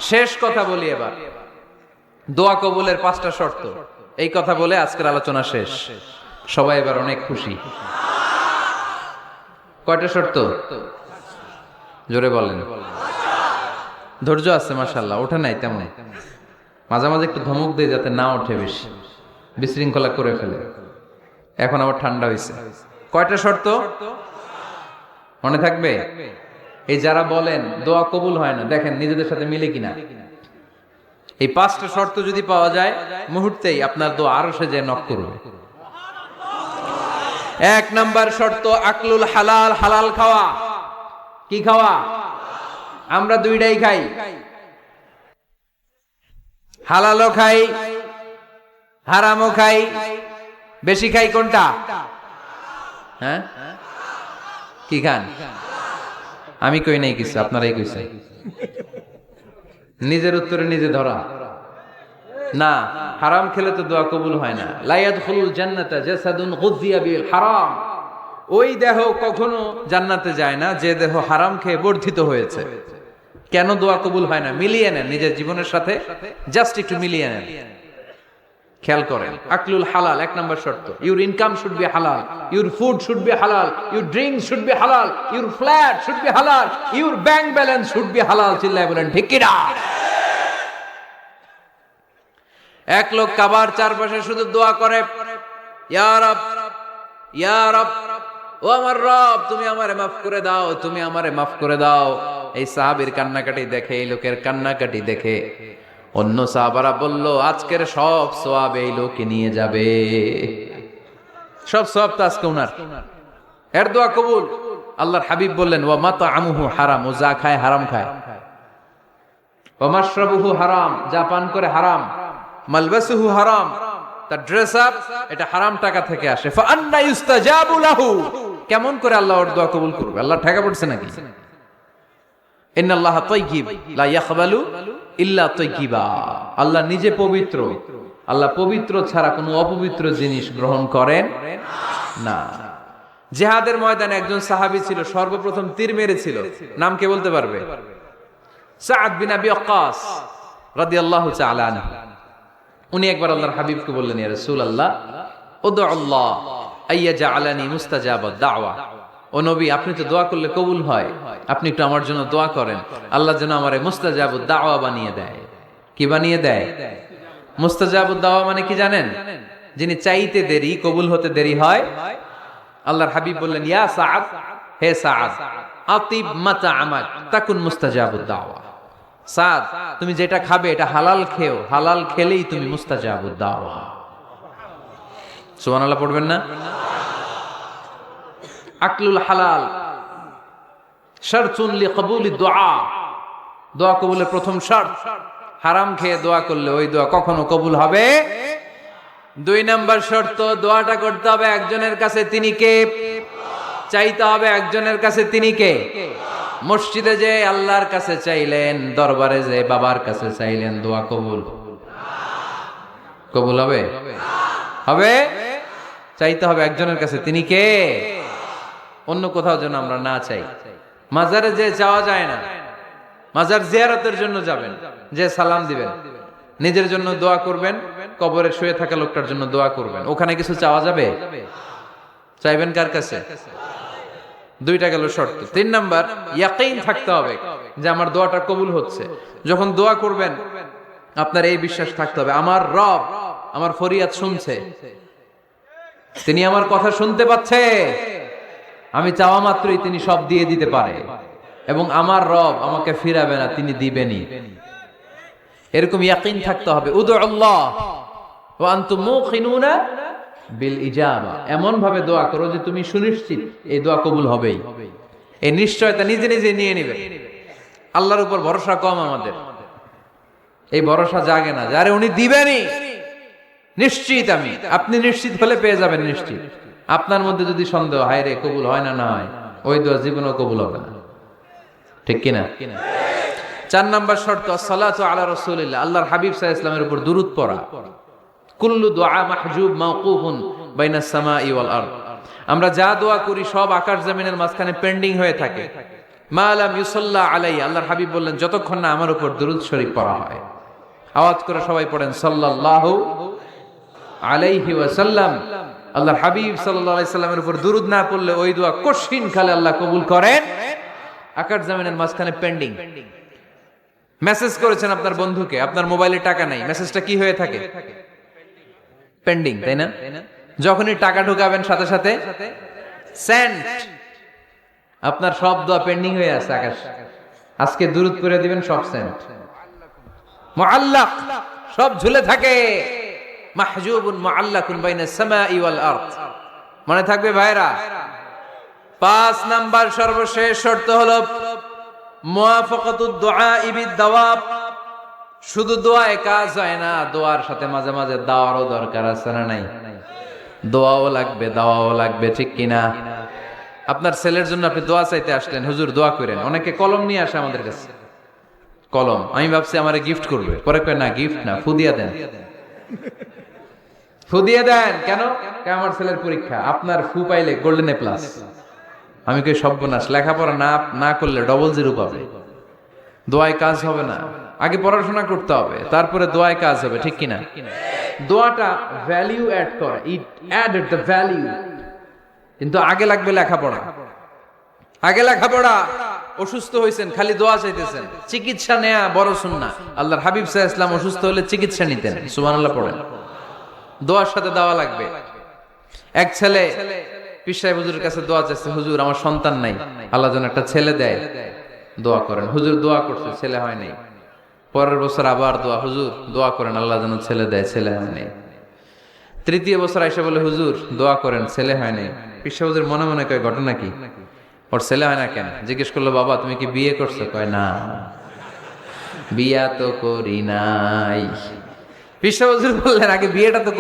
শেষ কথা বলি এবার, দোয়া কবুলের 5টা শর্ত। এই কথা বলে আজকের আলোচনা শেষ। সবাই এবার অনেক খুশি। কয়টা শর্ত? জোরে বলেন। ধৈর্য আছে মাশাআল্লাহ, ওঠে নাই তেমন। মাঝে মাঝে একটু ধমক দিয়ে যাতে না ওঠে, বেশি বিশৃঙ্খলা করে ফেলে। এখন আবার ঠান্ডা হয়েছে। কয়টা শর্ত মনে থাকবে? এই যারা বলেন দোয়া কবুল হয় না, দেখেন নিজেদের সাথে মিলে কিনা। এই 5টা শর্ত যদি পাওয়া যায়, মুহূর্তেই আপনার দোয়া আরো সে যে নক করবে। 1 নাম্বার শর্ত আকলুল হালাল, হালাল খাওয়া। কি খাওয়া? আমরা দুইটাই খাই, হালালও খাই হারামও খাই। বেশি খাই কোনটা? হ্যাঁ, কি খান? আমি কই নাই কিছু, আপনারাই কইছেন। নিজের উত্তরে নিজে ধরা না। হারাম খেলে তো দোয়া কবুল হয় না। লা ইয়াদখুলুল জান্নাতা জাসাদুন গুযিয়া বিল হারাম। ওই দেহ কখনো জান্নাতে যায় না যে দেহ হারাম খেয়ে বর্ধিত হয়েছে। কেন দোয়া কবুল হয় না? মিলিয়ে নেন নিজের জীবনের সাথে, জাস্ট একটু মিলিয়ে নেন, খেয়াল করেন। আকলুল হালাল 1 নাম্বার শর্ত। ইউর ইনকাম শুড বি হালাল, ইউর ফুড শুড বি হালাল, ইউর ড্রিঙ্ক শুড বি হালাল, ইউর ফ্ল্যাট শুড বি হালাল, your bank balance should be হালাল। চিল্লায় বলেন ঠিক কিনা? এক লোক কাবার চারপাশে শুধু দোয়া করে, ইয়া রব, ইয়া রব, ও আমার রব, তুমি আমারে মাফ করে দাও, তুমি আমারে মাফ করে দাও। এই সাহাবীর কান্নাকাটি দেখে, এই লোকের কান্নাকাটি দেখে অন্য সাহাবারা বলল, আজকের সব সওয়াব এই লোকে নিয়ে যাবে। সব সওয়াব তো আজকে উনার। এর দোয়া কবুল। আল্লাহর হাবিব বললেন, ওয়া মাতআমুহু হারাম, ও যা খায় হারাম খায়। ওয়া মাশরাবুহু হারাম, যা পান করে হারাম। মালবাসুহু হারাম, তার ড্রেস আপ এটা হারাম টাকা থেকে আসে। ফা আন্না ইউস্তাজাবু লাহু, কেমন করে আল্লাহ ওর দোয়া কবুল করবে? আল্লাহ ঠেকা পড়ছে নাকি? ইন্নাল্লাহা তাইয়্যিব লা ইয়াকবালু ইল্লা তাইয়্যিবা। আল্লাহ নিজে পবিত্র, আল্লাহ পবিত্র ছাড়া কোনো অপবিত্র জিনিস গ্রহণ করেন না। জিহাদের ময়দানে একজন সাহাবী ছিল, সর্বপ্রথম তীর মেরেছিল। নাম কে বলতে পারবে? সাআদ বিন আবি ওয়াক্কাস রাদিয়াল্লাহু তাআলা আনহু। উনি একবার আল্লাহর হাবিবকে বললেন, ইয়া রাসূলুল্লাহ, উদউ আল্লাহ আইয়াজআলানি মুস্তাজাবাদ দাওয়া। ও নবী, আপনি তো দোয়া করলে কবুল হয়, আপনি একটু আমার জন্য দোয়া করেন, আল্লাহ যেন আমারে মুস্তাজাবুদ দাওয়া বানিয়ে দেয়। কি বানিয়ে দেয়? মুস্তাজাবুদ দাওয়া মানে কি জানেন? যিনি চাইতে দেরি, কবুল হতে দেরি হয়। আল্লাহর হাবিব বললেন, ইয়া সাআদ, হে সাআদ, আতিব মাতআমাক তাকুন মুস্তাজাবুদ দাওয়া। সাদ, তুমি যেটা খাবে এটা হালাল খেও, হালাল খেলেই তুমি মুস্তাজাবুদ দাওয়া। সুবহানাল্লাহ পড়বেন না? আকলুল হালাল শারতুন লিকবুলি দুআ, দোয়া কবুলের প্রথম শর্ত। হারাম খেয়ে দোয়া করলে ওই দোয়া কখনো কবুল হবে। 2 নাম্বার শর্ত, দোয়াটা করতে হবে একজনের কাছে, তিনি কে? চাইতে হবে একজনের কাছে, তিনি কে? মসজিদে যে আল্লাহর কাছে চাইলেন, দরবারে যে বাবার কাছে চাইলেন, দোয়া কবুল কবুল হবে? হবে। চাইতে হবে একজনের কাছে, তিনি কে? অন্য কোথাও যেন আমরা না চাই। মাজারে যে চাওয়া যায় না। মাজার জিয়ারতের জন্য যাবেন, যে সালাম দিবেন, নিজের জন্য দোয়া করবেন, কবরে শুয়ে থাকা লোকটার জন্য দোয়া করবেন। ওখানে কিছু চাওয়া যাবে? চাইবেন কার কাছে? 2টা গেল শর্ত। 3 নাম্বার, ইয়াকিন থাকতে হবে যে আমার দোয়াটা কবুল হচ্ছে। যখন দোয়া করবেন আপনার এই বিশ্বাস থাকতে হবে, আমার রব আমার ফরিয়াদ শুনছে, তিনি আমার কথা শুনতে পাচ্ছে, আমি চাওয়া মাত্রই তিনি সব দিয়ে দিতে পারে, এবং আমার রব আমাকে ফিরাবে না, তিনি দিবেনই। এরকম ইয়াকিন থাকতে হবে। উদু আল্লাহ ওয়া আনতুম মুকিনুনা বিল ইজাবা, এমন ভাবে দোয়া করো যে তুমি সুনিশ্চিত এই দোয়া কবুল হবেই। এই নিশ্চয়তা নিজে নিজে নিয়ে নিবে। আল্লাহর উপর ভরসা কম আমাদের, এই ভরসা জাগে না যারে উনি দিবেনই, নিশ্চিত আমি। আপনি নিশ্চিত হলে পেয়ে যাবেন নিশ্চিত। আপনার মধ্যে যদি সন্দেহ, হায় রে কবুল হয় না, না হয়, ওই দোয়া জীবনেও কবুল হবে না। ঠিক কিনা? 4 নাম্বার শর্ত, সালাতু আলা রাসূলিল্লাহ, আল্লাহর হাবিব সাল্লাল্লাহু আলাইহি ওয়াসাল্লামের উপর দুরূদ পড়া। কুল্লু দুআ মাহজুব মাওকুফুন বাইনাস সামাই ওয়াল আরদ। আমরা যা দোয়া করি সব আকাশ জমিনের মাঝখানে পেন্ডিং হয়ে থাকে। মা লাম ইউসাল্লা আলাইহি, আল্লাহর হাবিব বললেন যতক্ষণ না আমার উপর দুরূদ শরীফ পড়া হয়। আওয়াজ করে সবাই পড়েন সাল্লাল্লাহু আলাইহি ওয়াসাল্লাম। আল্লাহর হাবিব সাল্লাল্লাহু আলাইহি সাল্লামের উপর দুরূদ না পড়লে ওই দোয়া কঠিন কালে আল্লাহ কবুল করেন। আকাশ জামিনের মাঝখানে পেন্ডিং। মেসেজ করেছেন আপনার বন্ধুকে, আপনার মোবাইলে টাকা নাই, মেসেজটা কি হয়ে থাকে? পেন্ডিং, তাই না? যখনই টাকা ঢুকাবেন সাথে সাথে সেন্ড। আপনার সব দোয়া পেন্ডিং হয়ে আছে আকাশ। আজকে দুরূদ করে দিবেন, সব সেন্ড। মুআল্লাক, সব ঝুলে থাকে। মাহজুবুন মুআল্লাকুন বাইনাস সামাই ওয়াল আরদ। মনে থাকবে ভাইরা? 5 নাম্বার সর্বশেষ শর্ত হলো মুওয়াফাকাতুদ দুআ বিদ দাওয়াব। শুধু দোয়ায় কাজ হয় না, দোয়ার সাথে মাঝে মাঝে দাওয়ারও দরকার আছে না নাই? দোয়াও লাগবে, দাওয়াও লাগবে, ঠিক কিনা? আপনার ছেলের জন্য আপনি দোয়া চাইতে আসলেন, হুজুর দোয়া করেন। অনেকে কলম নিয়ে আসে আমাদের কাছে, কলম। আমি ভাবছি আমারে গিফট করবে, পরে কয় না, গিফট না, ফু দিয়া দেন। ফু দিয়ে দেন কেন? আমার ছেলের পরীক্ষা, আপনার ফু পাইলে গোল্ডেন এ প্লাস। আমি কই সর্বনাশ, লেখাপড়া না করলে ডবল জিরো পাবে, দোয়ায় কাজ হবে না। আগে পড়াশোনা করতে হবে, তারপরে দোয়ায় কাজ হবে, ঠিক কিনা? দোয়াটা ভ্যালিউ অ্যাড করে, ইট অ্যাডেড দ্য ভ্যালিউ। কিন্তু আগে লাগবে লেখাপড়া, আগে লেখাপড়া। অসুস্থ হয়েছেন, খালি দোয়া চাইতেছেন। চিকিৎসা নেয়া বড় সুন্নাহ। আল্লাহর হাবিব সাল্লাল্লাহু আলাইহি ওয়াসাল্লাম অসুস্থ হলে চিকিৎসা নিতেন। সুবহানাল্লাহ পড়েন। দোয়ার সাথে দাওয়া লাগবে। এক ছেলে পীর সাহেব হুজুরের কাছে দোয়া চাইছে, হুজুর আমার সন্তান নাই, আল্লাহ যেন একটা ছেলে দেয়, দোয়া করেন। হুজুর দোয়া করছে, ছেলে হয় নাই। পরের বছর আবার দোয়া, হুজুর দোয়া করেন আল্লাহ যেন ছেলে দেয়, ছেলে হয় নাই। তৃতীয় বছর আইসা বলে, হুজুর দোয়া করেন, ছেলে হয় নাই। পীর সাহেব হুজুর মনে মনে কয়, ঘটনা কি? ওর ছেলে হয় না কেন? জিজ্ঞেস করলো, বাবা তুমি কি বিয়ে করছো? কয় না, বিয়া তো করি নাই। পীর সাহেব হুজুর বললেন, আগে বিয়েটা তো